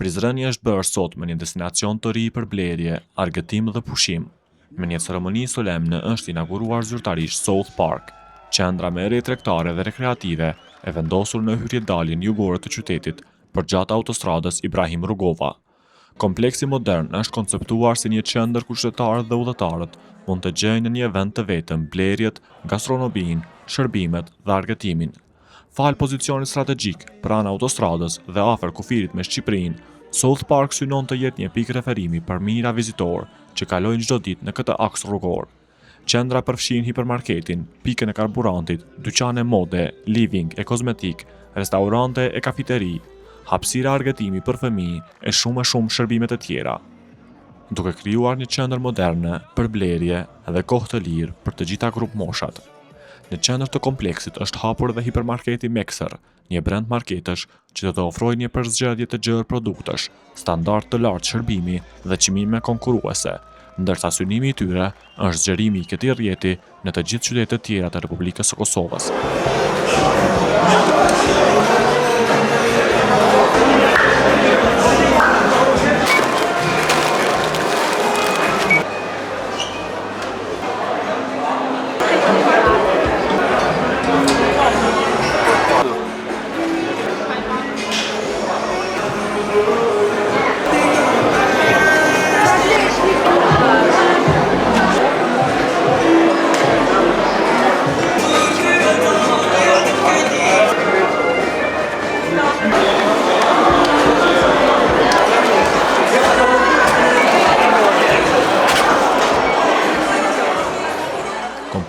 Prizreni është bërë sot me një destinacion të ri për blerje, argëtim dhe pushim. Me një ceremoni solemne është inauguruar zyrtarisht South Park, qendra më e re tregtare dhe rekreative e vendosur në hyrjedaljen jugore të qytetit përgjatë autostradës Ibrahim Rugova. Kompleksi modern është konceptuar si një qendër ku qytetarët dhe udhëtarët mund të gjejnë në një vend të vetëm blerjet, gastronominë, shërbimet dhe argëtimin. Falë pozicionit strategjik pranë autostradës dhe afër kufirit me Shqipërinë, South Park synon të jetë një pikë referimi për mijëra vizitorë që kalojnë çdo ditë në këtë aks rrugor. Qendra përfshin hipermarketin, pikën e karburantit, dyqane mode, living e kozmetik, restorante e kafiteri, hapësira argëtimi për fëmijë e shumë shërbime të tjera, duke krijuar një qendër moderne për blerje dhe kohë të lirë për të gjitha grup moshat. Në qendër të kompleksit është hapur dhe hipermarketi Mekser, një brend marketësh që do të ofrojë një përzgjedhje të gjerë produktesh, standard të lartë shërbimi dhe çmime konkurruese, ndërsa synimi i tyre është zgjerimi i këtij rrjeti në të gjithë qytetet të tjera të Republikës së Kosovës.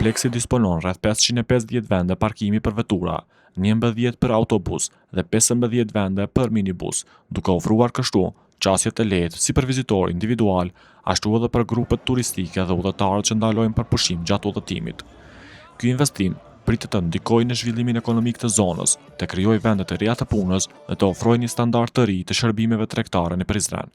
Kompleksi disponon rreth 550 vende parkimi për vetura, 11 për autobus dhe 15 vende për minibus, duke ofruar kështu qasje të lehtë si për vizitor individual, ashtu edhe për grupet turistike dhe udhëtarët që ndalojnë për pushim gjatë udhëtimit. Ky investim pritet të ndikojë në zhvillimin ekonomik të zonës, të krijojë vende të reja të punës dhe të ofrojë një standard të ri të shërbimeve tregtare në Prizren.